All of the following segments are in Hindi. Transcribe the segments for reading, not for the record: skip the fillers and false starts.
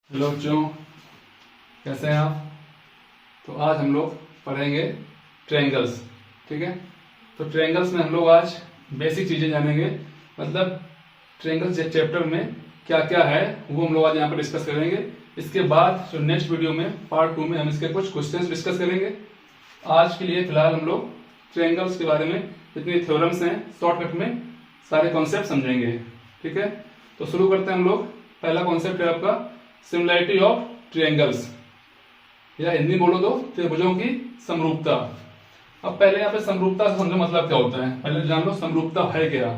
हेलो बच्चों, कैसे हैं आप। तो आज हम लोग पढ़ेंगे ट्रायंगल्स। ठीक है, तो ट्रायंगल्स में हम लोग आज बेसिक चीज़ें जानेंगे। मतलब ट्रायंगल्स चैप्टर में क्या क्या है वो हम लोग आज यहाँ पर डिस्कस करेंगे। इसके बाद जो नेक्स्ट वीडियो में पार्ट 2 में हम इसके कुछ क्वेश्चंस डिस्कस करेंगे। आज के लिए फिलहाल हम लोग ट्रायंगल्स के बारे में जितने थ्योरम्स हैं शॉर्टकट में सारे कॉन्सेप्ट समझेंगे। ठीक है, तो शुरू करते हैं हम लोग। पहला कॉन्सेप्ट है आपका सिमिलैरिटी ऑफ ट्रायंगल्स, या हिंदी बोलो तो त्रिभुजों की समरूपता। अब पहले यहाँ पे समरूपता से समझो मतलब क्या होता है, पहले जान लो समरूपता है क्या।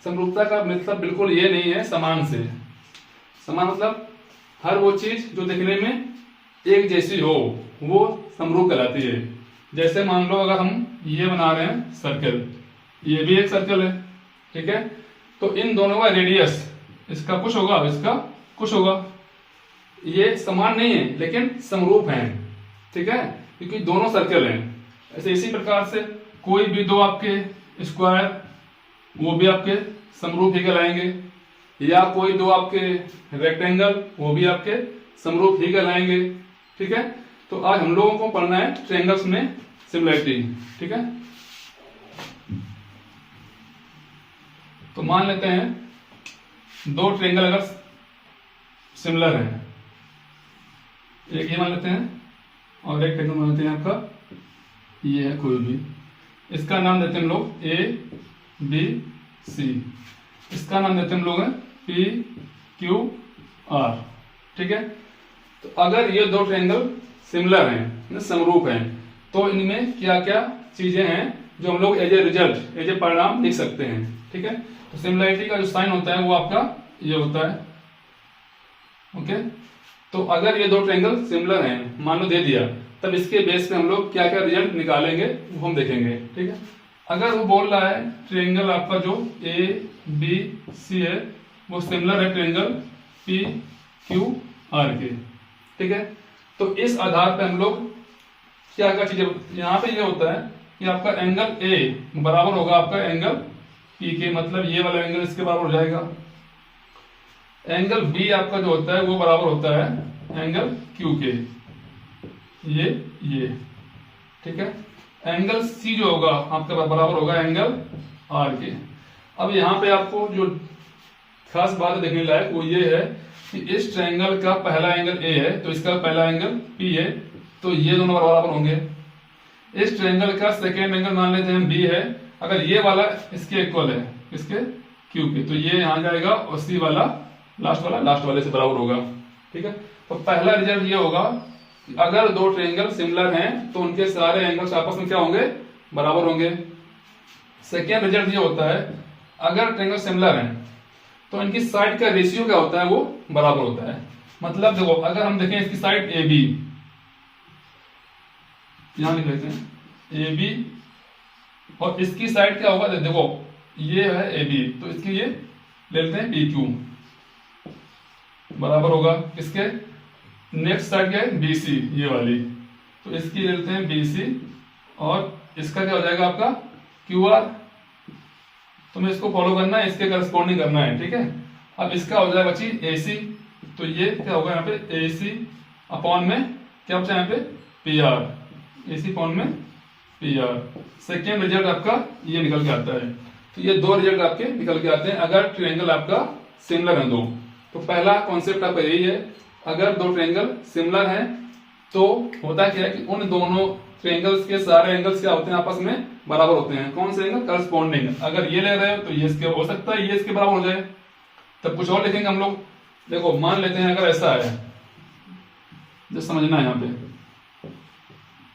समरूपता का मतलब बिल्कुल ये नहीं है समान से। समान मतलब हर वो चीज जो दिखने में एक जैसी हो वो समरूप कहलाती है। जैसे मान लो अगर हम ये बना रहे हैं सर्कल, ये भी एक सर्कल है। ठीक है, तो इन दोनों का रेडियस, इसका कुछ होगा इसका कुछ होगा, ये समान नहीं है लेकिन समरूप हैं। ठीक है, क्योंकि दोनों सर्कल हैं। ऐसे इसी प्रकार से कोई भी दो आपके स्क्वायर वो भी आपके समरूप ही कहलाएंगे, या कोई दो आपके रेक्टेंगल वो भी आपके समरूप ही कहलाएंगे। ठीक है, तो आज हम लोगों को पढ़ना है ट्रायंगल्स में सिमिलरिटी। ठीक है, तो मान लेते हैं दो ट्रायंगल अगर सिमिलर हैं, एक ये मान लेते हैं और एक ट्रायंगल मान लेते हैं आपका ये है कोई भी, इसका नाम देते हैं हम लोग ए बी सी, इसका नाम देते हैं हम लोग पी क्यू आर। ठीक है, तो अगर ये दो ट्रायंगल सिमिलर हैं, समरूप हैं, तो इनमें क्या क्या चीजें हैं जो हम लोग as a result, as a परिणाम लिख सकते हैं। ठीक है, तो सिमिलरिटी का जो साइन होता है वो आपका ये होता है। ओके, तो अगर ये दो ट्रायंगल सिमिलर हैं, मान लो दे दिया, तब इसके बेस पे हम लोग क्या क्या रिजल्ट निकालेंगे वो हम देखेंगे। ठीक है, अगर वो बोल रहा है ट्रायंगल आपका जो ए बी सी है वो सिमिलर है ट्रायंगल पी क्यू आर के। ठीक है, तो इस आधार पे हम लोग क्या क्या चीजें, यहाँ पे ये होता है कि आपका एंगल ए बराबर होगा आपका एंगल पी के, मतलब ये वाला एंगल इसके बराबर हो जाएगा। एंगल बी आपका जो होता है वो बराबर होता है एंगल क्यू के, ये। ठीक है, एंगल सी जो होगा आपका बराबर होगा एंगल आर के। अब यहाँ पे आपको जो खास बात देखने लायक वो ये है कि इस ट्रायंगल का पहला एंगल ए है तो इसका पहला एंगल पी है, तो ये दोनों बराबर होंगे। इस ट्रायंगल का सेकेंड एंगल मान लेते हैं बी है, अगर ये वाला इसके इक्वल है इसके क्यू के, तो ये यहाँ जाएगा और सी वाला लास्ट वाले से बराबर होगा। ठीक है, तो पहला रिजल्ट ये होगा कि अगर दो ट्रायंगल सिमिलर हैं तो उनके सारे एंगल्स आपस में क्या होंगे, बराबर होंगे। सेकेंड रिजल्ट ये होता है अगर ट्रायंगल सिमिलर हैं तो इनकी साइड का रेशियो क्या होता है वो बराबर होता है। मतलब देखो अगर हम देखें इसकी साइड ए बी, यहां लिख लेते हैं ए बी, और इसकी साइड क्या होगा, देखो ये है ए बी तो इसकी ये ले लेते हैं पी क्यू, बराबर होगा किसके, नेक्स्ट साइड क्या है बी सी ये वाली, तो इसकी ले लेते हैं बी सी, और इसका क्या हो जाएगा आपका क्यू आर। तुम्हें इसको फॉलो करना है, इसके करस्पॉन्डिंग करना है। ठीक है, अब इसका हो जाएगा बची ए सी, तो ये क्या होगा यहाँ पे ए सी अपॉन में क्या बचा यहाँ पे पी आर, ए सी अपॉन में पी आर। सेकेंड रिजल्ट आपका ये निकल के आता है। तो ये दो रिजल्ट आपके निकल के आते हैं अगर ट्रायंगल आपका सिमिलर है दो। तो पहला कॉन्सेप्ट आपका यही है, अगर दो ट्रायंगल सिमिलर हैं तो होता क्या है कि उन दोनों ट्रायंगल्स के सारे एंगल्स क्या होते हैं आपस में बराबर होते हैं। कौन से एंगल, करस्पॉन्डिंग। अगर ये ले रहे हो तो ये इसके हो सकता है ये इसके बराबर हो जाए, तब कुछ और लिखेंगे हम लोग। देखो मान लेते हैं अगर ऐसा है, जो समझना है यहाँ पे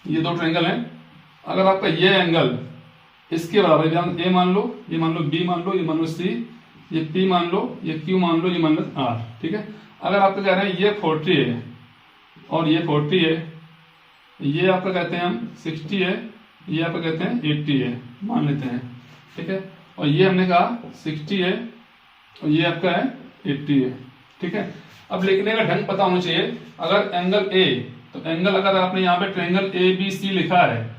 ये दो ट्रायंगल हैं, अगर आपका ये एंगल इसके बराबर, ए मान लो, ये मान लो बी मान लो, ये मान लो सी, ये P मान लो, ये Q मान लो, ये मान लो R। ठीक है, अगर आपको कह रहे हैं ये 40 है और ये 40 है, ये आपका कहते हैं हम 60 है, ये आपका कहते हैं 80 है, मान लेते हैं। ठीक है, और ये हमने कहा 60 है और ये आपका है 80 है। ठीक है, अब लिखने का ढंग पता होना चाहिए। अगर एंगल A, तो एंगल अगर आपने यहाँ पे ट्रायंगल ABC लिखा है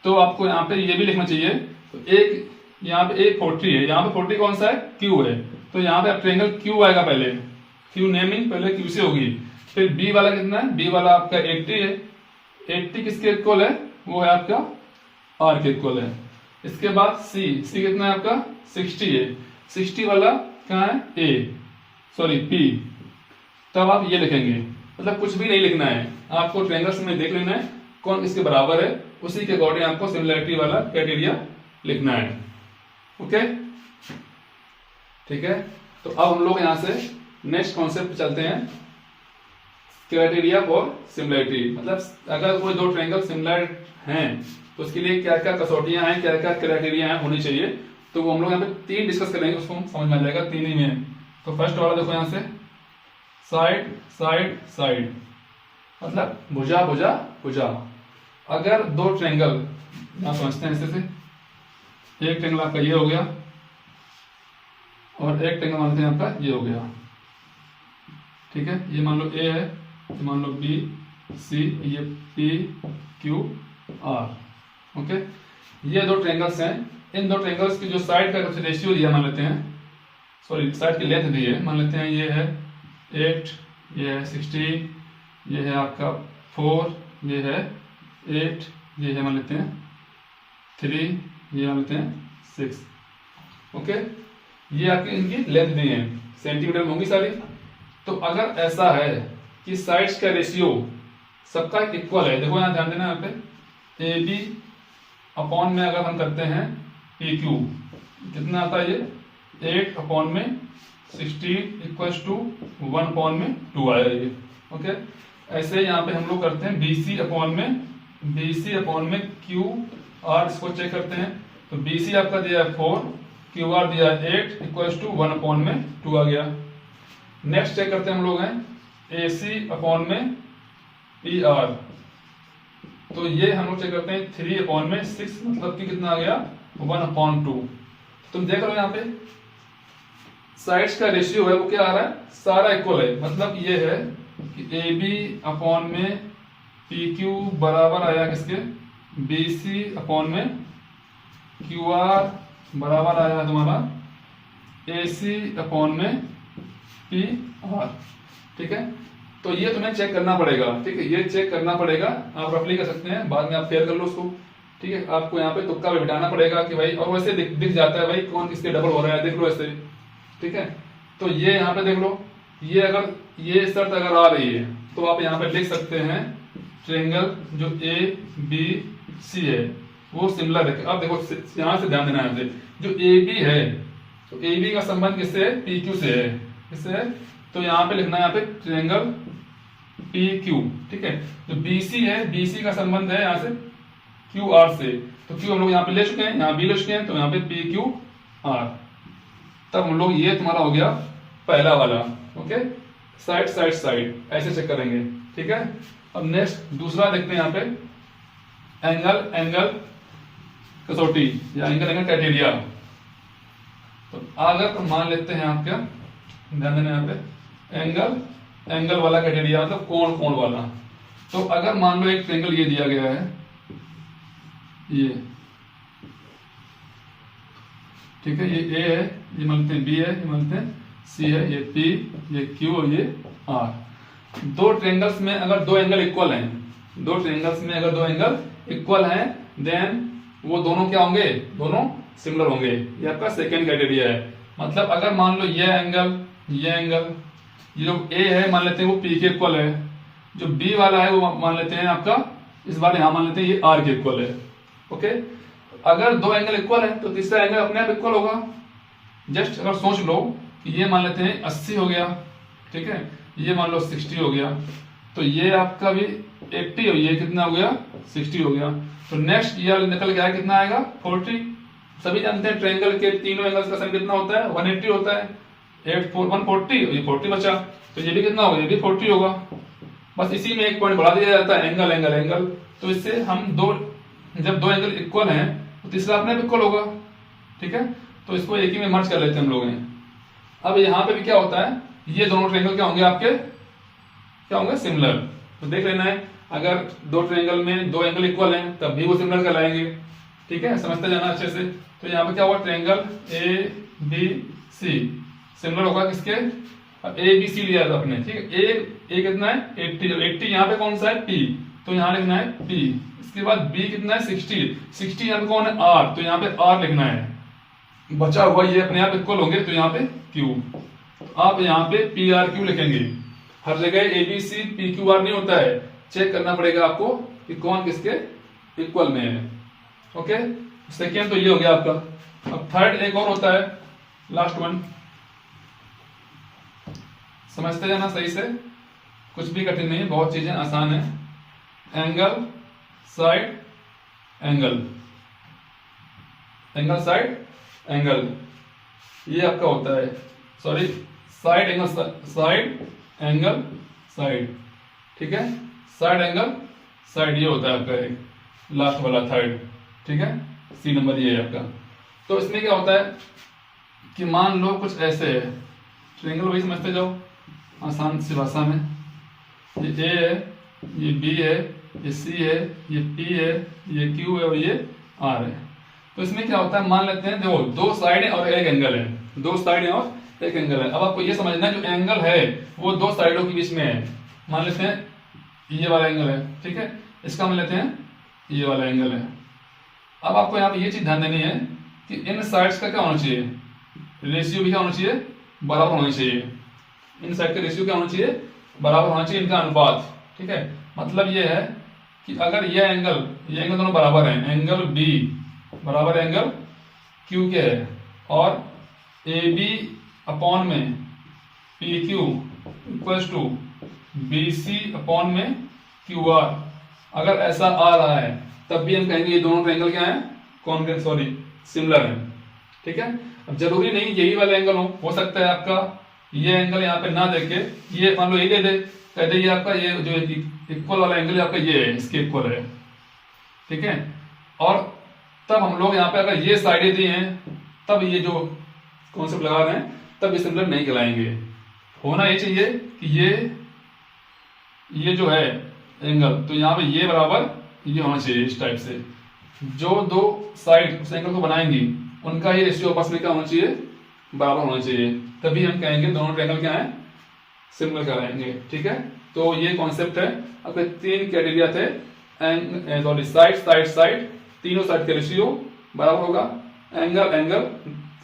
तो आपको यहाँ पे ये भी लिखना चाहिए। तो एक यहाँ पे A 40 है, यहाँ पे 40 कौन सा है, Q है, तो यहाँ पे ट्रायंगल Q आएगा पहले, क्यू नेमिंग पहले क्यू से होगी। फिर बी वाला कितना है, बी वाला आपका 80 है, 80 किसके इक्वल है, वो है आपका आर के इक्वल है। इसके बाद सी कितना है आपका 60 है, 60 वाला कहाँ है, ए सॉरी पी। तब आप ये लिखेंगे, मतलब कुछ भी नहीं लिखना है आपको, ट्रायंगल्स में देख लेना है कौन किसके बराबर है, उसी के अकॉर्डिंग आपको सिमिलरिटी वाला क्राइटेरिया लिखना है। ओके ठीक है। तो अब हम लोग यहां से नेक्स्ट कॉन्सेप्ट चलते हैं, क्राइटेरिया फॉर सिमिलरिटी। मतलब अगर कोई दो ट्रायंगल सिमिलर हैं तो उसके लिए क्या क्या कसौटियां हैं, क्या क्या क्राइटेरिया हैं होनी चाहिए, तो वो हम लोग यहाँ पे 3 डिस्कस करेंगे, उसको समझ में आ जाएगा 3 ही में। तो फर्स्ट वाला देखो यहाँ से साइड साइड साइड, मतलब भुजा भुजा भुजा। अगर दो ट्रायंगल आप समझते हैं ऐसे से, एक ट्रायंगल आपका ये हो गया और एक ट्रायंगल मानते हैं आपका ये हो गया, ठीक है। ये मान लो ए है, ये मान लो बी सी, ये पी क्यू आर। ओके, ये दो ट्रायंगल्स हैं, इन दो ट्रायंगल्स की जो साइड का रेशियो दिया मान लेते हैं, सॉरी साइड की लेंथ दी है, मान लेते हैं ये है 8, ये है 60, ये है आपका 4, ये है 8, ये है मान लेते हैं 3, ये मान लेते हैं 6। ओके, ये आपकी इनकी लेंथ दी है, सेंटीमीटर में होंगी सारी। तो अगर ऐसा है कि साइड्स का रेशियो सबका इक्वल है, देखो यहाँ ध्यान देना, यहाँ पे ए बी अपॉन में अगर हम करते हैं पी क्यू, कितना आता है ये 8 अपॉन में 60 इक्वल्स टू 1 अपॉन में 2 आया ये। ओके, ऐसे यहाँ पे हम लोग करते हैं BC अपॉन में क्यू आर, इसको चेक करते हैं। तो BC आपका दिया है 4, क्यू आर दिया है 8 इक्वल्स टू 1 अपॉन में 2 आ गया। नेक्स्ट चेक करते हैं हम लोग हैं AC अपॉन में PR, तो ये हम लोग चेक करते हैं 3 अपॉन में 6, मतलब कि कितना आ गया 1 अपॉन 2। तुम देख लो यहाँ पे साइड्स का रेशियो है वो क्या आ रहा है, सारा इक्वल है। मतलब ये है कि AB अपॉन में PQ बराबर आया किसके, BC अपॉन में QR बराबर आया तुम्हारा AC अपॉन में PR। ठीक है, तो ये तुम्हें चेक करना पड़ेगा, ठीक है, ये चेक करना पड़ेगा। आप रफली कर सकते हैं, बाद में आप फेयर कर लो उसको, ठीक है। आपको यहाँ पे तुक्का भी बिठाना पड़ेगा कि भाई, और वैसे दिख जाता है भाई कौन किसके डबल हो रहा है, देख लो ऐसे, ठीक है। तो ये यहाँ पे देख लो, ये अगर ये शर्त अगर आ रही है तो आप यहाँ पे लिख सकते हैं ट्रायंगल जो ABC है वो सिमिलर है। अब देखो यहाँ से ध्यान देना है, जो AB है तो AB का संबंध किससे है, PQ से है, किससे है, तो यहाँ पे लिखना है यहाँ पे ट्रायंगल PQ, ठीक है। जो BC है, BC का संबंध है यहाँ से QR से, तो Q हम लोग यहाँ पे ले चुके हैं, यहाँ B ले चुके हैं, तो यहाँ पे PQR। तब हम लोग ये तुम्हारा हो गया पहला वाला। ओके, साइड साइड साइड ऐसे चेक करेंगे, ठीक है। अब नेक्स्ट दूसरा देखते हैं यहाँ पे एंगल कसौटी या एंगल क्राइटेरिया। तो अगर मान लेते हैं आप, क्या ध्यान देना यहाँ पे एंगल वाला क्राइटेरिया, मतलब कोण वाला। तो अगर मान लो एक ट्रायंगल ये दिया गया है, ये ठीक है, ये A है, ये मानते हैं B है, ये मानते हैं C है, ये P, ये Q और ये R। दो ट्रायंगल्स में अगर दो एंगल इक्वल हैं, दो ट्रायंगल्स में अगर दो एंगल इक्वल हैं, देन वो दोनों क्या होंगे, दोनों सिमिलर होंगे। ये आपका सेकेंड क्राइटेरिया है। मतलब अगर मान लो ये एंगल ये जो A है मान लेते हैं वो P के इक्वल है, जो B वाला है वो मान लेते हैं आपका, इस बार यहां मान लेते हैं ये R के इक्वल है। ओके, अगर दो एंगल इक्वल है तो तीसरा एंगल अपने आप इक्वल होगा। जस्ट अगर सोच लो कि ये मान लेते हैं 80 हो गया, ठीक है, ये मान लो 60 हो गया, तो ये आपका भी 80 और ये कितना हो गया 60 हो गया। तो नेक्स्ट ये निकल के आया कितना आएगा 40। सभी जानते हैं ट्रायंगल के तीनों एंगल्स का सम कितना होता है 180 होता है, 140 और ये 40 बचा, तो ये भी कितना होगा, ये भी 40 होगा। बस इसी में एक पॉइंट बढ़ा दिया जाता है एंगल। तो इससे हम जब दो एंगल इक्वल हैं तो तीसरा अपने आप इक्वल होगा, ठीक है। तो इसको एक ही में मर्ज कर लेते हैं हम लोग। अब यहाँ पे भी क्या होता है, ये दोनों ट्रायंगल क्या होंगे आपके, क्या होंगे सिमिलर। तो देख लेना है, अगर दो ट्रायंगल में दो एंगल इक्वल हैं तब भी वो सिमिलर कहलाएंगे, ठीक है, समझते जाना अच्छे से। तो यहाँ पे क्या हुआ, ट्रायंगल ABC सिमिलर होगा किसके, अब ए बी सी लिया था अपने, ठीक है। ए कितना है 80, 80 यहाँ पे कौन सा है पी, तो यहाँ लिखना है पी। इसके बाद बी कितना है 60, 60 यहाँ पे कौन है आर, तो यहाँ पे आर लिखना है। बचा हुआ ये अपने आप इक्वल होंगे, तो यहाँ पे क्यू, तो आप यहाँ पे पी आर क्यू लिखेंगे। हर जगह A B C P Q R नहीं होता है, चेक करना पड़ेगा आपको कि कौन किसके इक्वल में है। ओके, सेकेंड तो ये हो गया आपका। अब थर्ड एक और होता है, लास्ट वन, समझते जाना सही से, कुछ भी कठिन नहीं है, बहुत चीजें आसान है। Angle side angle, angle side angle, ये आपका होता है, sorry side angle side angle side, ठीक है। साइड एंगल साइड ये होता है आपका एक लास्ट वाला थर्ड, ठीक है। सी नंबर ये है आपका। तो इसमें क्या होता है कि मान लो कुछ ऐसे है, ट्रायंगल वही समझते जाओ आसान सी भाषा में। ये ए है, ये बी है, ये सी है, ये पी है, ये क्यू है और ये आर है। तो इसमें क्या होता है, मान लेते हैं देखो दो साइड है और एक एंगल है, दो साइड है और एक एंगल है। अब आपको ये समझना है जो एंगल है वो दो साइडों के बीच में है। मान लेते हैं ये वाला एंगल है, ठीक है, इसका मान लेते हैं ये वाला एंगल है। अब आपको यहाँ पे ये चीज ध्यान देनी है कि इन साइड्स का क्या होना चाहिए, रेशियो भी क्या होना चाहिए, बराबर होना चाहिए। इन साइड का रेशियो क्या होना चाहिए, बराबर होना चाहिए, इनका अनुपात, ठीक है। मतलब ये है कि अगर ये एंगल दोनों बराबर हैं, एंगल बी बराबर एंगल क्यू के है और ए बी अपॉन में P Q equals to B C upon में क्यू आर, अगर ऐसा आ रहा है तब भी हम कहेंगे ये दोनों ट्रायंगल क्या है, कॉन्ग्रुएंट, सॉरी सिमिलर है, ठीक है। अब जरूरी नहीं यही वाला एंगल हो सकता है आपका ये एंगल यहाँ पे ना देके ये मान लो ये दे दे, कह दे ये आपका ये जो इक्वल वाला एंगल है आपका ये है, इसके इक्वल है, ठीक है। और तब हम लोग यहाँ पे अगर ये साइडें दी हैं तब ये जो कॉन्सेप्ट लगा रहे हैं तब ये सिमिलर नहीं कहलाएंगे। होना ये चाहिए कि ये जो है एंगल, तो यहाँ पे ये बराबर ये होना चाहिए इस टाइप से। जो दो साइड उस एंगल को बनाएंगी उनका ही रेशियो आपस में क्या होना चाहिए, बराबर होना चाहिए, तभी हम कहेंगे दोनों ट्रायंगल क्या है, सिमिलर कहलाएंगे, ठीक है। तो ये कॉन्सेप्ट है। आपके तीन क्राइटेरिया थे, सॉरी साइड साइड साइड, तीनों साइड का रेशियो बराबर होगा। एंगल एंगल,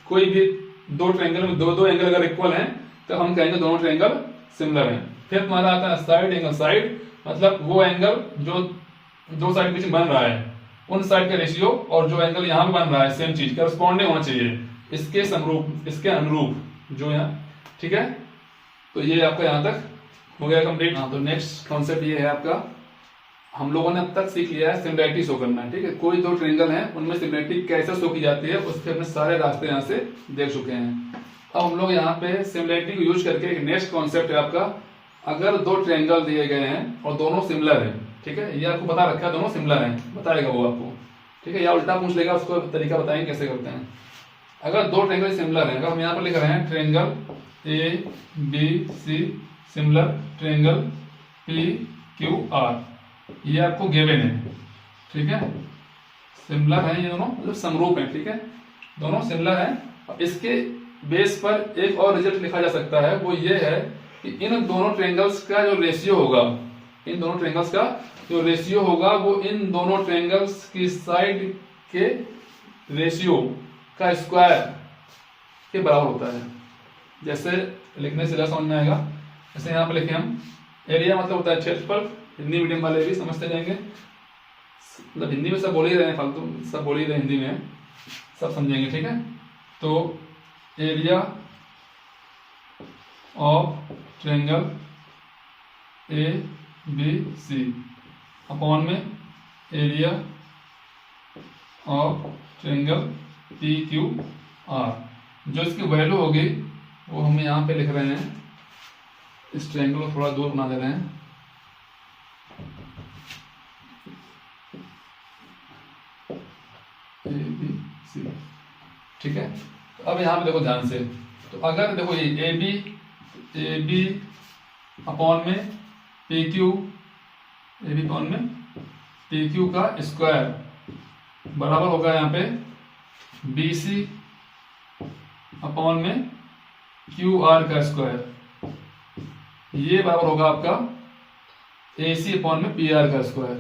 कोई भी दो ट्रायंगल में दो एंगल अगर इक्वल हैं तो हम कहेंगे दोनों ट्रायंगल सिमिलर हैं। फिर तुम्हारा आता है साइड एंगल साइड, मतलब वो एंगल जो दो साइड के बीच में बन रहा है उन साइड का रेशियो और जो एंगल यहाँ पे बन रहा है सेम चीज करस्पॉन्डिंग होना चाहिए, इसके समरूप, इसके अनुरूप जो यहाँ, ठीक है। तो ये आपका यहाँ तक हो गया कंप्लीट। हाँ, तो नेक्स्ट कॉन्सेप्ट ये है आपका, हम लोगों ने अब तक सीख लिया है सिमिलैरिटी शो करना है, ठीक है। कोई दो ट्रायंगल हैं उनमें सिमिलैरिटी कैसे शो की जाती है उसके अपने सारे रास्ते यहाँ से देख चुके हैं। अब हम लोग यहाँ पे सिमिलैरिटी को यूज करके एक नेक्स्ट कॉन्सेप्ट है आपका, अगर दो ट्रायंगल दिए गए हैं और दोनों सिमिलर हैं, ठीक है, ये आपको बता रखा है दोनों सिमिलर हैं, बताएगा वो आपको, ठीक है, या उल्टा पूछ लेगा उसको तरीका बताएंगे कैसे करते हैं। अगर दो ट्रायंगल सिमिलर हैं, अगर हम यहाँ पर लिख रहे हैं triangle A B C similar triangle P Q R, ये आपको गिवन है, ठीक है, सिमिलर है ये दोनों, मतलब समरूप है, ठीक है, दोनों सिमिलर हैं। इसके बेस पर एक और रिजल्ट लिखा जा सकता है, वो ये है कि इन दोनों ट्रायंगल्स का जो रेशियो होगा, इन दोनों ट्रायंगल्स का जो रेशियो होगा वो इन दोनों ट्रायंगल्स की साइड के रेशियो का स्क्वायर के बराबर होता है। जैसे लिखने से समझ में आएगा, जैसे यहाँ पे लिखे हम, एरिया मतलब होता है क्षेत्रफल, हिंदी मीडियम वाले भी समझते जाएंगे, मतलब हिंदी में सब बोल ही रहे हैं, फालतू सब बोल ही रहे हिंदी में, सब समझेंगे, ठीक है। तो area of triangle A B C upon में area of triangle P Q R, जो इसकी वैल्यू होगी वो हम यहाँ पे लिख रहे हैं, इस ट्रायंगल को थोड़ा दूर बना दे रहे हैं, ए बी सी, ठीक है। तो अब यहाँ पे देखो ध्यान से, तो अगर देखो ये ए बी अपॉन में P Q, A B upon में पी क्यू का स्क्वायर बराबर होगा यहाँ पे बी सी अपॉन में क्यू आर का स्क्वायर, ये बराबर होगा आपका AC अपॉन में PR का स्क्वायर,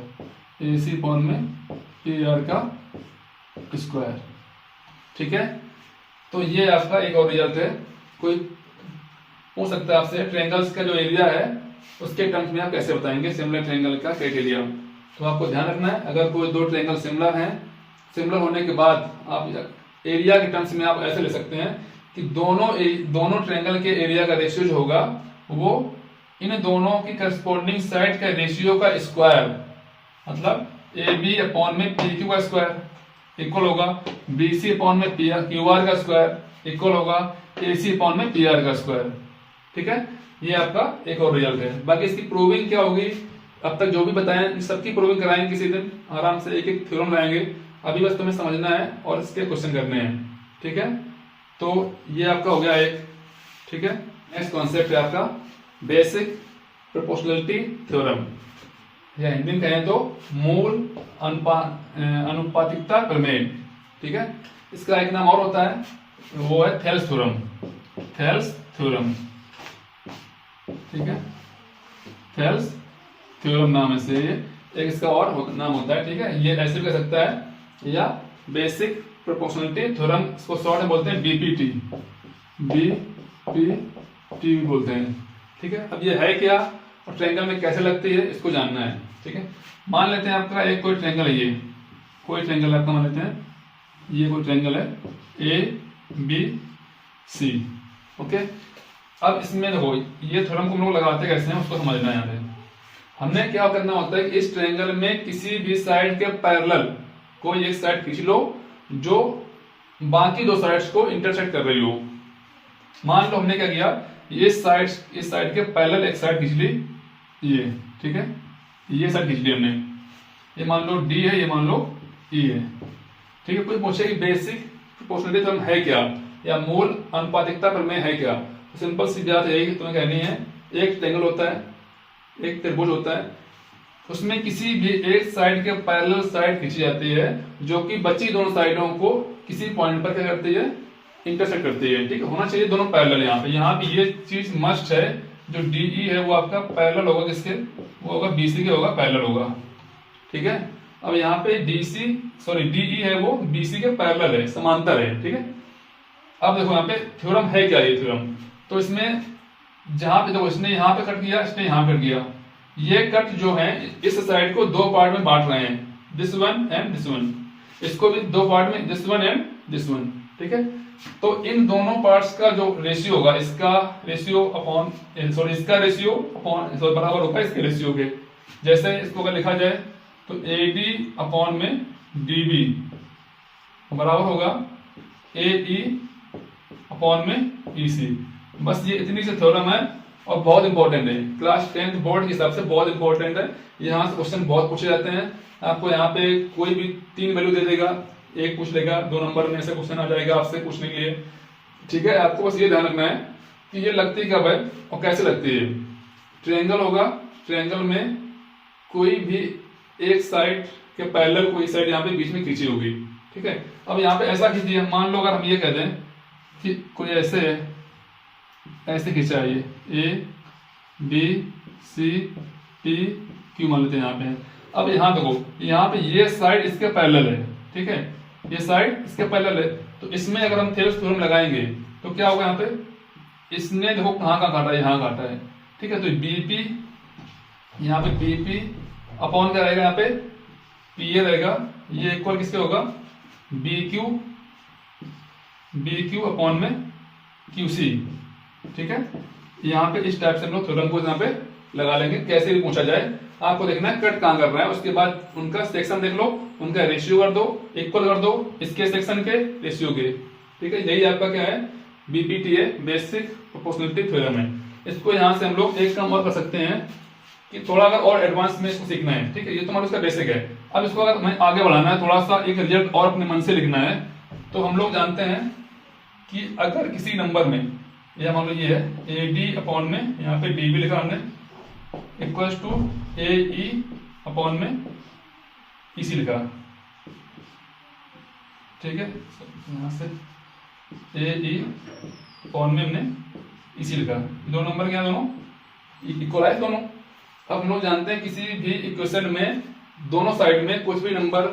AC अपॉन में PR का स्क्वायर। ठीक है, तो ये आपका एक और रिजल्ट है। कोई पूछ सकता है आपसे ट्रायंगल्स का जो एरिया है उसके टर्म्स में आप कैसे बताएंगे सिमिलर ट्रायंगल का क्राइटेरिया। तो आपको ध्यान रखना है, अगर कोई दो ट्रायंगल सिमिलर हैं, सिमिलर होने के बाद आप एरिया के टर्म्स में आप ऐसे ले सकते हैं कि दोनों ट्रायंगल के एरिया का रेशियो जो होगा वो इन दोनों की करस्पॉन्डिंग साइड का रेशियो का स्क्वायर, मतलब AB अपॉन में PQ का स्क्वायर इक्वल होगा BC अपॉन में QR का स्क्वायर इक्वल होगा AC अपॉन में PR का स्क्वायर। ठीक है, ये आपका एक और रिजल्ट है। बाकी इसकी प्रूविंग क्या होगी, अब तक जो भी बताएं इन सबकी प्रूविंग कराएंगे किसी दिन, आराम से एक एक थ्योरम लाएंगे। अभी बस तुम्हें समझना है और इसके क्वेश्चन करने हैं। ठीक है, तो ये आपका हो गया एक। ठीक है, नेक्स्ट कॉन्सेप्ट है आपका बेसिक प्रोपोर्शनलिटी थ्योरम, या हिंदी में कहें तो मूल अनुपातिकता प्रमेय। ठीक है, इसका एक नाम और होता है, वो है थेल्स थ्योरम, थेल्स थ्योरम। ठीक है, थेल्स थ्योरम नाम है से एक इसका और नाम होता है। ठीक है, ये ऐसे भी कह सकता है, या बेसिक प्रोपोर्शनलिटी थ्योरम, इसको शॉर्ट में बोलते हैं BPT, BPT बोलते हैं। ठीक है, अब ये है क्या और ट्रायंगल में कैसे लगती है इसको जानना है। ठीक है, मान लेते हैं आपका एक कोई ट्रायंगल है, ये कोई ट्रायंगल आपका मान लेते हैं, ये कोई ट्रायंगल है ABC। ओके, अब इसमें देखो ये थ्योरम को हम लोग लगाते कैसे हैं उसको समझना है। यहाँ पे हमने क्या करना होता है कि इस ट्रायंगल में किसी भी साइड के पैरेलल कोई एक साइड खींच लो जो बाकी दो साइड्स को इंटरसेक्ट कर रही हो। मान लो हमने क्या किया, इस साइड के पैरेलल एक साइड खींच ली, ये। ठीक है, ये साइड खींच ली हमने, ये मान लो D है, ये मान लो E है। ठीक है, कोई पूछे कि बेसिक प्रोपोर्शनलिटी थ्योरम है क्या, या मूल अनुपातिकता प्रमेय है क्या, तो सिंपल सी बात यही तुम्हें कहनी है, एक ट्रायंगल होता है, एक त्रिभुज होता है, उसमें किसी भी एक साइड के पैरेलल साइड खींची जाती है जो कि बची दोनों साइडों को किसी पॉइंट पर क्या करती है, इंटरसेक्ट करती है। ठीक है, होना चाहिए दोनों पैरेलल। यहाँ पे ये चीज मस्ट है, जो DE है वो आपका पैरेलल होगा किसके, वो होगा BC के होगा, पैरेलल होगा। ठीक है, अब यहाँ पे DE है वो BC के पैरेलल है, समांतर है। ठीक है, अब देखो यहाँ पे थ्योरम है क्या, ये थ्योरम, तो इसमें जहां पे देखो इसने यहाँ पे कट किया, इसने यहाँ कट किया, ये कट जो है इस साइड को दो पार्ट में बांट रहे हैं, this one and this one, इसको भी दो पार्ट में, this one and this one. ठीक है, तो इन दोनों पार्ट्स का जो रेशियो होगा, इसका रेशियो अपॉन इसका रेशियो अपॉन बराबर होगा इसके रेशियो के। जैसे इसको अगर लिखा जाए तो AD अपॉन में DB बराबर होगा AE अपॉन में EC। बस ये इतनी सी थ्योरम है और बहुत इंपॉर्टेंट है, क्लास 10th बोर्ड के हिसाब से बहुत इंपॉर्टेंट है। यहाँ से क्वेश्चन बहुत पूछे जाते हैं, आपको यहाँ पे कोई भी 3 वैल्यू दे देगा, एक पूछ लेगा, 2 नंबर में ऐसा क्वेश्चन आ जाएगा आपसे पूछने के लिए। ठीक है, आपको बस ये ध्यान रखना है कि ये लगती कब है और कैसे लगती है। ट्रायंगल होगा, ट्रायंगल में कोई भी एक साइड के पैरेलल कोई साइड यहाँ पे बीच में खींची होगी। ठीक है, अब यहाँ पे ऐसा खींच दिया, मान लो अगर हम ये कह दें कि कोई ऐसे है, ऐसे खींचा है, ये ABCDQ मान लेते हैं यहाँ पे। अब यहाँ देखो, यहाँ पे ये साइड इसके पैरेलल है। ठीक है, ये साइड इसके पैरेलल है, तो इसमें अगर हम थेल्स थ्योरम लगाएंगे तो क्या होगा, यहाँ पे इसने देखो कहाँ काटा है, यहाँ काटा है। ठीक है, तो BP यहाँ पे BP अपॉन क्या रहेगा, यहाँ पे PA रहेगा, ये इक्वल किसके होगा, BQ अपॉन में QC। ठीक है, यहाँ पे इस टाइप से हम लोग थ्योरम को यहाँ पे लगा लेंगे, कैसे भी पूछा जाए। आपको देखना है कट कहाँ कर रहा है, उसके बाद उनका सेक्शन देख लो, उनका रेशियो कर दो, इक्वल कर दो इसके सेक्शन के रेशियो के। ठीक है, यही आपका क्या है, BPT है, बेसिक प्रोपोर्शनलिटी थ्योरम है। इसको यहाँ से हम लोग एक काम और कर सकते हैं कि थोड़ा अगर और एडवांस में इसको सीखना है। ठीक है, ये तुम्हारा उसका बेसिक है। अब इसको अगर हमें आगे बढ़ाना है, थोड़ा सा एक रिजल्ट और अपने मन से लिखना है, तो हम लोग जानते हैं कि अगर किसी नंबर में, यह मान लो ये है AD अपॉन में यहाँ पे DB लिखा हमने, इक्वल टू AE अपॉन में EC लिखा। ठीक है, यहाँ से AE अपॉन में हमने EC लिखा। दो नंबर क्या दोनों इक्वलाइज दोनों। अब हम लोग जानते हैं किसी भी इक्वेशन में दोनों साइड में कोई भी नंबर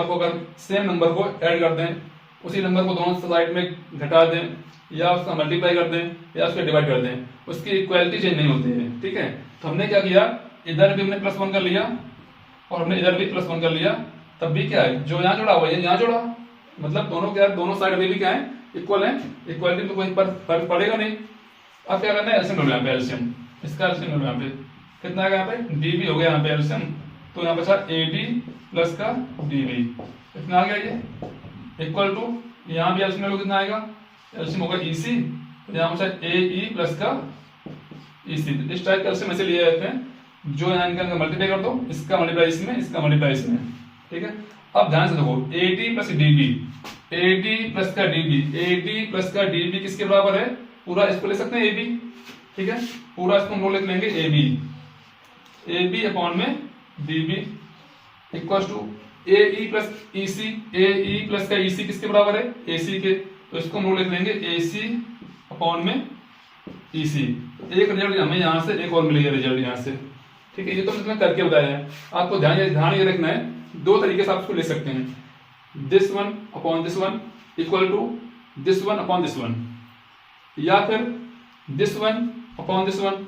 को अगर सेम नंबर को ऐड कर दें, उसी नंबर को दोनों साइड में घटा दें या उसका मल्टीप्लाई कर दें या उसको डिवाइड कर दें, उसकी इक्वालिटी चेंज नहीं होती है। ठीक है, तो हमने क्या किया, इधर भी हमने +1 कर लिया और हमने इधर भी +1 कर लिया, तब भी क्या है, जो यहाँ जोड़ा हुआ है यहाँ जोड़ा, मतलब दोनों क्या है, दोनों साइड में भी क्या है, इक्वल है, इक्वालिटी में तो कोई फर्क पड़ेगा नहीं। अब क्या करना है, एलसीएम ढूंढना है, एलसीएम, इसका एलसीएम ढूंढना है। यहाँ पे कितना आएगा, यहाँ पे डीबी हो गया, यहाँ पे एलसीएम, तो यहाँ बचा एडी प्लस का डीबी, कितना आ गया ये, इक्वल टू, यहाँ भी एलसीएम लोग कितना आएगा, एलसीएम होगा ईसी, तो यहाँ बचा एई प्लस का ईसी। इस टाइप का एलसीएम ऐसे लिए जाते हैं, जो यहाँ इनका मल्टीप्लाई कर दो, इसका मल्टीप्लाई इसमें, इसका मल्टीप्लाई इसमें। ठीक है, अब ध्यान से देखो, AD plus DB, AD plus का डीबी, एडी प्लस का डीबी किसके बराबर है, पूरा इसको ले सकते हैं एबी। ठीक है, पूरा इसको हम लोग लिख लेंगे एबी, एबी अपॉन में DB equal to AE plus EC, AE plus का ईसी किसके बराबर है, एसी के, तो इसको हम लोग लिख लेंगे एसी अपॉन में ईसी। एक रिजल्ट हमें यहाँ से एक और मिलेगा रिजल्ट यहाँ से। ठीक है, ये तो मैं करके बताया है, आपको ध्यान ये रखना है, दो तरीके से आप इसको ले सकते हैं, this one upon this one equal to this one upon this one, या फिर this one upon this one,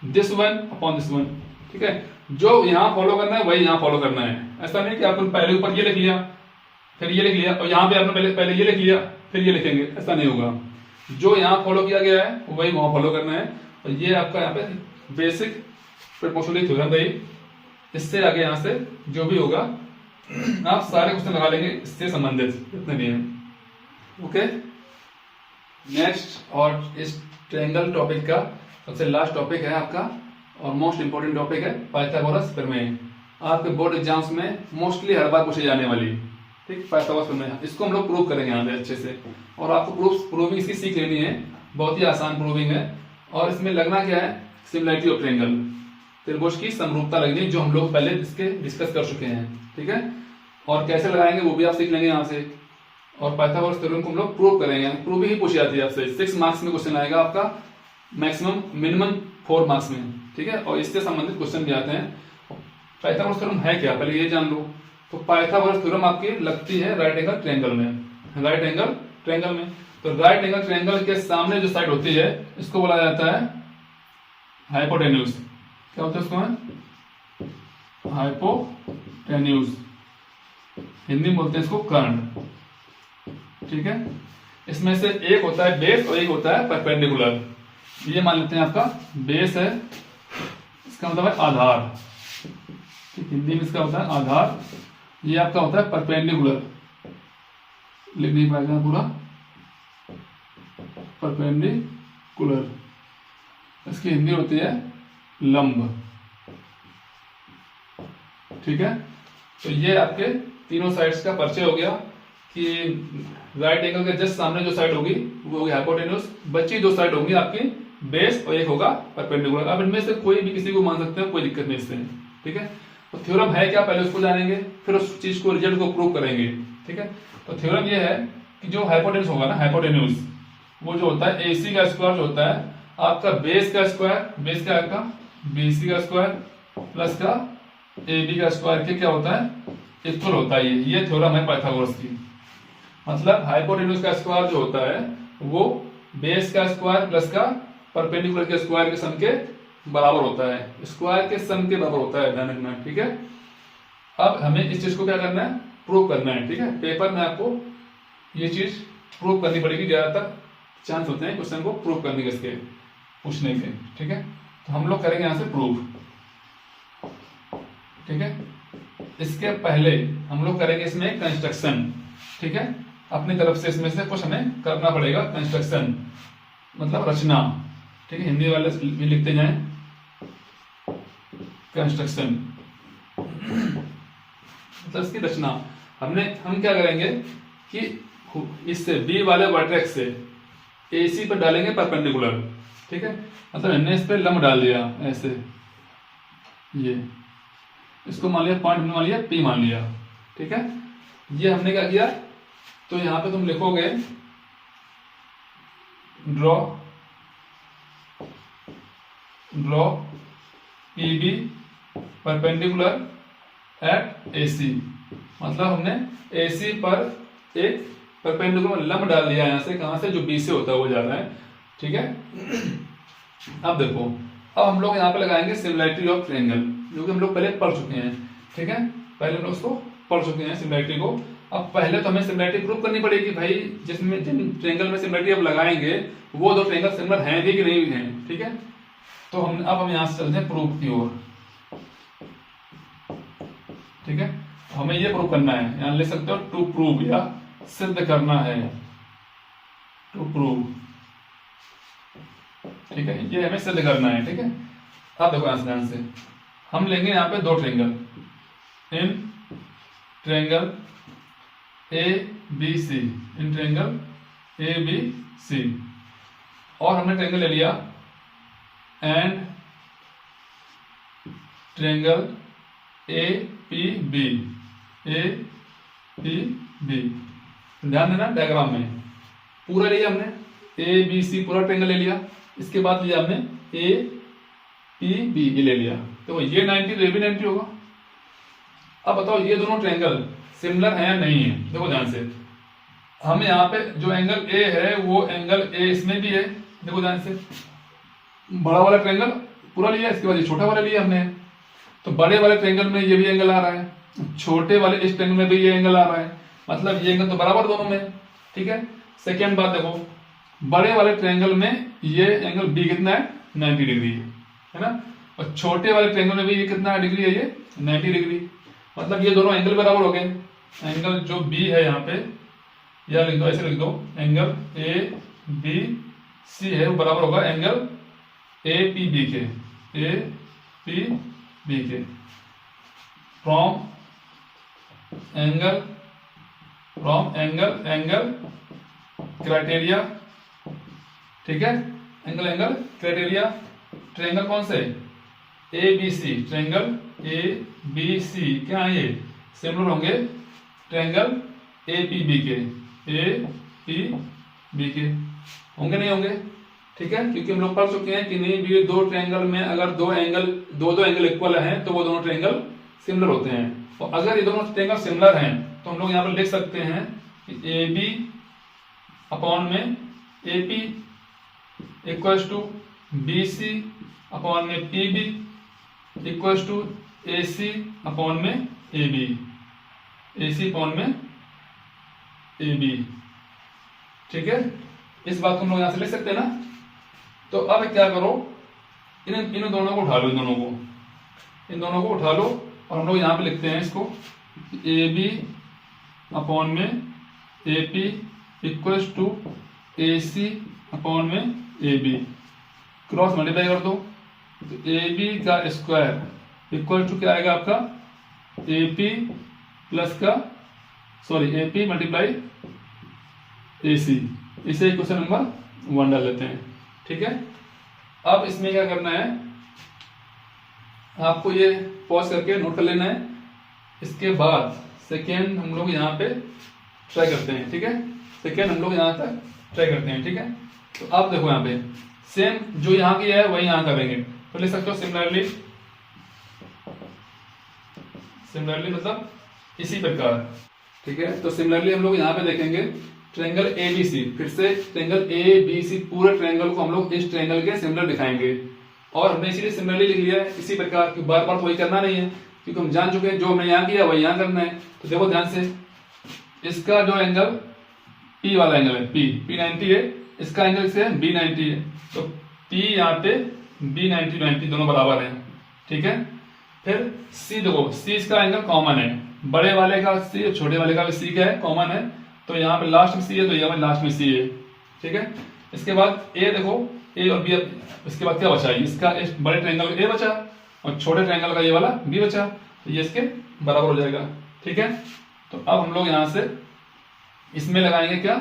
this one upon this one. ठीक है, जो यहां फॉलो करना है वही यहां फॉलो करना है। ऐसा नहीं कि आपने पहले ऊपर ये लिख लिया फिर ये लिख लिया और यहां पे आपने पहले ये लिख लिया फिर ये लिखेंगे, ऐसा नहीं होगा। जो यहां फॉलो किया गया है वही वहां फॉलो करना है। और ये आपका यहाँ पे बेसिक प्रोपोर्शनल थ्योरम भाई, इससे आगे यहां से जो भी होगा आप सारे क्वेश्चन लगा लेंगे इससे संबंधित जितने भी हैं। ओके, नेक्स्ट और इस ट्रायंगल टॉपिक का सबसे लास्ट टॉपिक है आपका और मोस्ट इंपोर्टेंट टॉपिक है पाइथागोरस प्रमेय। आपके बोर्ड एग्जाम्स में मोस्टली हर बार पूछी जाने वाली, ठीक, पाइथागोरस प्रमेय। इसको हम लोग प्रूव करेंगे यहाँ पे अच्छे से, और आपको प्रूविंग इसकी सीख लेनी है, बहुत ही आसान प्रूविंग है। और इसमें लगना क्या है, सिमिलरिटी ऑफ ट्रायंगल, त्रिभुज की समरूपता लगनी, जो हम लोग पहले इसके डिस्कस कर चुके हैं। ठीक है, और कैसे लगाएंगे वो भी आप सीख लेंगे यहाँ से। और पाइथागोरस थ्योरम को हम लोग प्रूव करेंगे, प्रूविंग ही पूछी जाती है आपसे। 6 मार्क्स में क्वेश्चन आएगा आपका, मैक्सिमम मिनिमम 4 मार्क्स में। ठीक है, और इससे संबंधित क्वेश्चन भी आते हैं। पाइथागोरस थ्योरम है क्या, पहले ये जान लो। तो पाइथागोरस थ्योरम आपकी लगती है राइट एंगल ट्रायंगल में, राइट एंगल ट्रायंगल में। तो राइट एंगल ट्रायंगल के सामने जो साइड होती है इसको बोला जाता है हाइपोटेन्यूज। क्या होता है उसको, हाइपोटेन्यूज, हिंदी में बोलते हैं इसको कर्ण। ठीक है, इसमें से एक होता है बेस और एक होता है परपेंडिकुलर। ये मान लेते हैं आपका बेस है, इसका मतलब है आधार। ठीक, हिंदी में इसका होता है आधार। ये आपका होता है परपेंडिकुलर, लिख नहीं पाएगा पूरा, परपेंडिकुलर। इसकी हिंदी होती है लंब। ठीक है, तो ये आपके तीनों साइड्स का परिचय हो गया कि राइट एंगल के जस्ट सामने जो साइड होगी वो होगी हाइपोटेन्यूज, बची दो साइड होंगी आपकी बेस और एक होगा परपेंडिकुलर। अब इनमें से कोई भी किसी को मान सकते हैं, कोई दिक्कत नहीं इससे। ठीक है, तो थ्योरम है क्या पहले उसको जानेंगे, फिर उस चीज को रिजल्ट को प्रूव करेंगे। ठीक है, तो थ्योरम ये है कि जो हाइपोटेन्यूज होगा ना, हाइपोटेन्यूज वो जो होता है AC का स्क्वायर जो होता है आपका बेस का स्क्वायर, बेस का आपका BC का स्क्वायर प्लस का AB का स्क्वायर के क्या होता है, इक्वल होता है। ये थ्योरम है पाइथागोरस की। मतलब हाइपोटेन्यूज का स्क्वायर जो होता है वो बेस का स्क्वायर प्लस का परपेंडिकुलर के स्क्वायर के सम के बराबर होता है, स्क्वायर के सम के बराबर होता है, ध्यान रखना। ठीक है, अब हमें इस चीज को क्या करना है, प्रूव करना है। ठीक है, पेपर में आपको ये चीज प्रूव करनी पड़ेगी, ज्यादातर चांस होते हैं क्वेश्चन को प्रूव करने के, इसके पूछने के। ठीक है, तो हम लोग करेंगे यहां से प्रूव। ठीक है, इसके पहले हम लोग करेंगे इसमें कंस्ट्रक्शन। ठीक है, अपनी तरफ से इसमें से कुछ हमें करना पड़ेगा, कंस्ट्रक्शन मतलब रचना। ठीक है, हिंदी वाले भी लिखते जाएं कंस्ट्रक्शन मतलब इसकी रचना। हम क्या करेंगे कि इससे बी वाले वर्टेक्स से AC पर डालेंगे परपेंडिकुलर। ठीक है, मतलब हमने इस पे लंब डाल दिया ऐसे, ये इसको मान लिया पॉइंट मान लिया P मान लिया। ठीक है, ये हमने क्या किया, तो यहां पे तुम लिखोगे draw draw P B perpendicular at A C. मतलब हमने ए सी पर एक परपेंडिकुलर लंब डाल दिया यहाँ से, कहाँ से, जो बी से होता है वो जा रहा है। ठीक है। अब देखो, अब हम लोग यहाँ पे लगाएंगे सिमिलैरिटी ऑफ ट्रायंगल, जो कि हम लोग पहले पढ़ चुके हैं। ठीक है, पहले हम लोग उसको पढ़ चुके हैं सिमिलैरिटी को। अब पहले तो हमें सिमिलैरिटी प्रूव करनी पड़ेगी भाई, जिसमें जिन ट्रायंगल में सिमिलैरिटी अब लगाएंगे वो दो ट्रायंगल सिमिलर हैं भी कि नहीं हैं। ठीक है, तो हम यहाँ से चलते हैं प्रूफ की ओर। ठीक है, हमें ये प्रूव करना है, यहाँ लिख सकते हो टू प्रूव या सिद्ध करना है, टू प्रूव। ठीक है, ये हमें सिद्ध करना है। ठीक है, अब देखो यहाँ से ध्यान से हम लेंगे यहाँ पे दो ट्रायंगल, इन ट्रायंगल ए बी सी, इन ट्रायंगल ए बी सी, और हमने ट्रायंगल ले लिया and triangle A P B, A P B. ध्यान देना डायग्राम में पूरा लिया हमने, ए बी सी पूरा ट्रायंगल ले लिया, इसके बाद लिया हमने ए पी बी, ये ले लिया, तो ये 90 तो ये भी 90 होगा। अब बताओ ये दोनों ट्रायंगल सिमिलर हैं या नहीं है। देखो ध्यान से, हम यहाँ पे जो एंगल ए है वो एंगल ए इसमें भी है। देखो ध्यान से, बड़ा वाला ट्रायंगल पूरा लिया, इसके बाद ये छोटा वाला लिया हमने, तो बड़े वाले ट्रायंगल में ये भी एंगल आ रहा है, छोटे वाले इस ट्रायंगल में भी ये एंगल आ रहा है, मतलब ये एंगल तो बराबर दोनों में। ठीक है, सेकेंड बात देखो, बड़े वाले ट्रायंगल में ये एंगल बी कितना है, 90 डिग्री है ना, और छोटे वाले ट्रायंगल में भी ये कितना डिग्री है, ये 90 डिग्री। मतलब ये दोनों एंगल बराबर हो गए। एंगल जो बी है यहाँ पे, या लिख दो, ऐसे लिख दो, एंगल ए बी सी है वो बराबर होगा एंगल ए पी बी के, ए पी बी के, फ्रॉम एंगल क्राइटेरिया। ठीक है, एंगल क्राइटेरिया, ट्रायंगल कौन से, A B C, triangle A B C क्या है, ये सिमिलर होंगे ट्रायंगल ए पी बी के, ए पी बी के होंगे नहीं होंगे। ठीक है, क्योंकि हम लोग पढ़ चुके हैं कि नहीं भी दो ट्रायंगल में अगर दो एंगल इक्वल हैं तो वो दोनों ट्रायंगल सिमिलर होते हैं। और अगर ये दोनों ट्रायंगल सिमिलर हैं तो हम लोग यहाँ पर लिख सकते हैं कि ए बी अपॉन में A P equals to B C upon में P B equals to A C upon में A B, A C upon में ए बी। ठीक है, इस बात को हम लोग यहां से लिख सकते हैं ना। तो अब क्या करो, इन दोनों को उठा लो, इन दोनों को उठा लो, और हम लोग यहां पे लिखते हैं इसको ए बी अपॉन में A P equals to A C upon में ए बी, क्रॉस मल्टीप्लाई कर दो, तो ए बी का स्क्वायर इक्वल टू क्या आएगा आपका, ए पी प्लस का ए पी मल्टीप्लाई ए सी। इसे क्वेश्चन नंबर 1 डाल लेते हैं। ठीक है, अब इसमें क्या करना है, आपको ये पॉज करके नोट कर लेना है। इसके बाद सेकेंड हम लोग यहाँ पे ट्राई करते हैं। ठीक है, सेकेंड हम लोग यहाँ तक ट्राई करते हैं। ठीक है, तो आप देखो यहाँ पे सेम जो यहाँ की है वही यहाँ करेंगे, तो लिख सकते हो सिमिलरली मतलब इसी प्रकार। ठीक है, तो सिमिलरली हम लोग यहाँ पे देखेंगे ट्रायंगल ए बी सी, फिर से ट्रायंगल ए बी सी पूरे ट्रायंगल को हम लोग इस ट्रायंगल के सिमिलर दिखाएंगे, और हमने इसीलिए सिमिलरली लिख लिया है इसी प्रकार की, बार बार तो वही करना नहीं है क्योंकि हम जान चुके हैं जो हमने यहाँ किया वही यहाँ करना है। तो देखो ध्यान से, इसका जो एंगल पी वाला एंगल है, पी 90 है, इसका एंगल से बी 90 है, तो पी यहाँ पे बी 90 दोनों बराबर है। ठीक है, फिर सी देखो, सी इसका एंगल कॉमन है, बड़े वाले का सी और छोटे वाले का भी सी क्या है, कॉमन है, तो यहाँ पे लास्ट में सी है तो यहाँ पे लास्ट में सी है। ठीक है, इसके बाद ए देखो, ए और बी, इसके बाद क्या बचा, इसका इस बड़े ट्रायंगल का ए बचा और छोटे ट्रायंगल का ये वाला बी बचा, तो ये इसके बराबर हो जाएगा। ठीक है, तो अब हम लोग यहाँ से इसमें लगाएंगे क्या,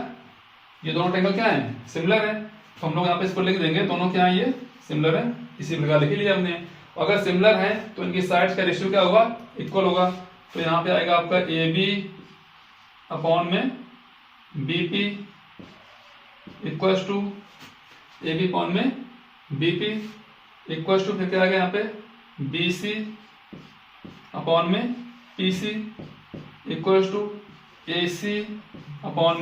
ये दोनों ट्रायंगल क्या है, सिमिलर है, तो हम लोग यहाँ पे इसको लिख देंगे दोनों क्या है, ये सिमिलर है, इसी प्रकार लिख लिया हमने। अगर सिमिलर है तो इनकी साइड्स का रेशियो क्या होगा, इक्वल होगा, तो यहाँ पे आएगा आपका ए बी अपॉन में B P equals to A B upon में बी पी इक्वल टू फिर क्या आ गया यहाँ पे BC अपॉन में PC equal to AC upon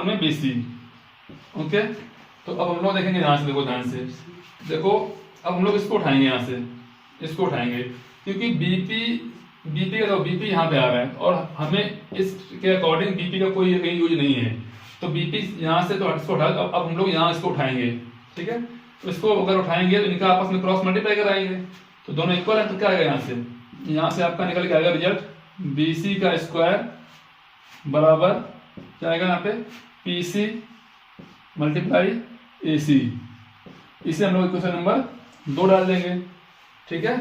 में BC। ओके, तो अब हम लोग देखेंगे यहाँ से, देखो ध्यान से देखो, अब हम लोग इसको उठाएंगे, यहाँ से इसको उठाएंगे क्योंकि बीपी का बीपी यहाँ पे आ रहा है और हमें इसके अकॉर्डिंग बीपी का कोई कहीं यूज नहीं है, तो बीपी यहाँ से तो इसको उठा, अब हम लोग यहाँ इसको उठाएंगे। ठीक है, तो इसको अगर उठाएंगे तो इनका आपस में क्रॉस मल्टीप्लाई कराएंगे, तो दोनों इक्वल है, तो क्या आएगा यहाँ से आपका निकल के आएगा रिजल्ट BC का स्क्वायर बराबर क्या आएगा यहाँ पे PC मल्टीप्लाई AC। इसे हम लोग इक्वेशन नंबर 2 डाल देंगे। ठीक है,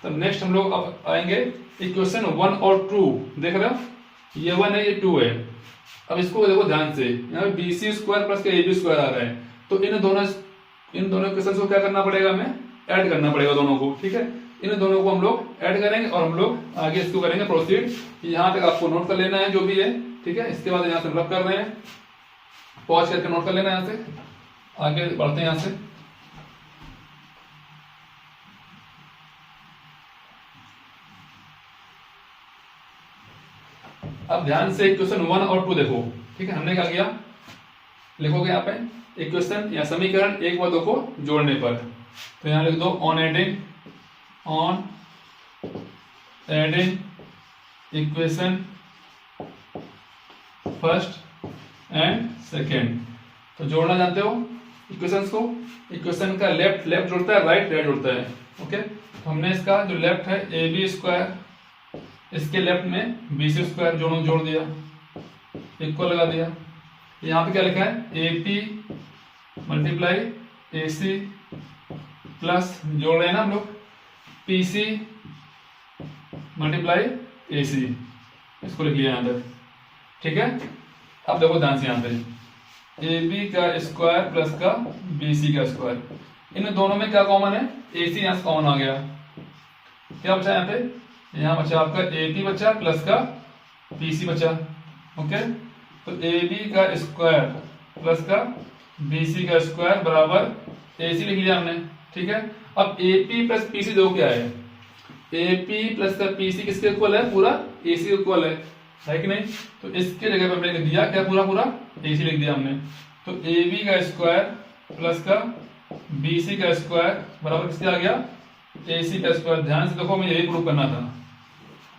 तब नेक्स्ट हम लोग अब आएंगे इक्वेशन 1 और 2। देख रहे हो, ये 1 है, ये 2 है। अब इसको देखो ध्यान से, यहाँ पे BC स्क्वायर प्लस का AB स्क्वायर आ रहा है, तो इन दोनों इक्वेशन को क्या करना पड़ेगा, हमें ऐड करना पड़ेगा दोनों को। ठीक है, इन दोनों को हम लोग ऐड करेंगे और हम लोग आगे इसको करेंगे प्रोसीड। यहाँ तक आपको नोट कर लेना है जो भी है। ठीक है, इसके बाद यहाँ से रब कर रहे हैं, पॉज करके नोट कर लेना है, यहाँ से आगे बढ़ते हैं यहाँ से। अब ध्यान से इक्वेशन 1 और 2 देखो। ठीक है, हमने क्या किया, लिखोगे यहाँ पे इक्वेशन या समीकरण एक व दो को जोड़ने पर, तो यहाँ लिख दो on adding equation first and second. तो जोड़ना जानते हो इक्वेशंस को, इक्वेशन का लेफ्ट जुड़ता है, राइट जुड़ता है। ओके, तो हमने इसका जो लेफ्ट है AB स्क्वायर, इसके लेफ्ट में BC स्क्वायर दोनों जोड़ दिया, इक्वल लगा दिया। यहाँ पे क्या लिखा है AP मल्टीप्लाई AC प्लस जोड़ रहे हैं ना हम लोग PC मल्टीप्लाई AC, इसको लिख लिया यहाँ तक। ठीक है, अब देखो ध्यान से यहाँ पे AB का स्क्वायर प्लस का BC का स्क्वायर, इन दोनों में क्या कॉमन है, AC यहाँ से कॉमन आ गया। क्या बचा यहाँ पे, यहाँ बचा आपका AP बचा प्लस का BC बचा। ओके, तो AB का स्क्वायर प्लस का BC का स्क्वायर बराबर AC लिख लिया हमने। ठीक है, अब AP प्लस PC दो क्या है, AP प्लस का PC किसके इक्वल है, पूरा AC के इक्वल है कि नहीं। तो इसके जगह पर हमने लिख दिया क्या, पूरा AC लिख दिया हमने। तो AB का स्क्वायर प्लस का BC का स्क्वायर बराबर किसके आ गया, AC का स्क्वायर। ध्यान से देखो, हमें यही प्रूव करना था,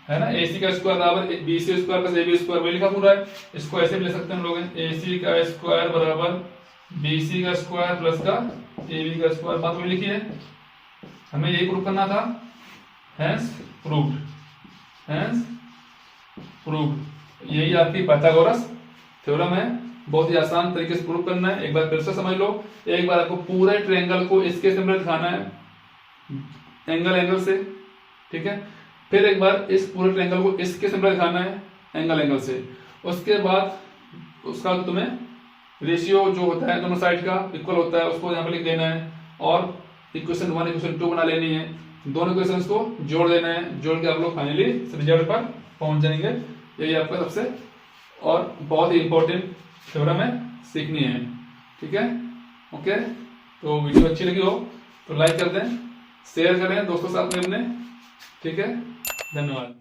है ना। AC का स्क्वायर बराबर BC square plus AB square, वही लिखा पूरा है। इसको ऐसे भी ले सकते हैं हम लोग, AC का स्क्वायर बराबर BC का स्क्वायर प्लस का AB का स्क्वायर, बात वही लिखी है, हमें यही प्रूव करना था। हैंस प्रूव्ड, यही आपकी पाइथागोरस थ्योरम है। बहुत ही आसान तरीके से प्रूव करना है, एक बार फिर से समझ लो। एक बार आपको पूरे ट्रायंगल को इसके सिमिलर दिखाना है एंगल से। ठीक है, फिर एक बार इस पूरे ट्रायंगल को इसके सिमिलर दिखाना है एंगल से। उसके बाद उसका तुम्हें रेशियो जो होता है दोनों साइड का इक्वल होता है, उसको यहाँ पे लिख देना है और इक्वेशन 1 इक्वेशन 2 बना लेनी है। दोनों इक्वेशंस को जोड़ देना है, जोड़ के आप लोग फाइनली रिजल्ट पर पहुंच जाएंगे। यही आपका सबसे और बहुत ही इंपॉर्टेंट थ्योरम है, सीखनी है। ठीक है, ओके, तो वीडियो अच्छी लगी हो तो लाइक कर दें, शेयर करें दोस्तों साथ में अपने। ठीक है, धन्यवाद।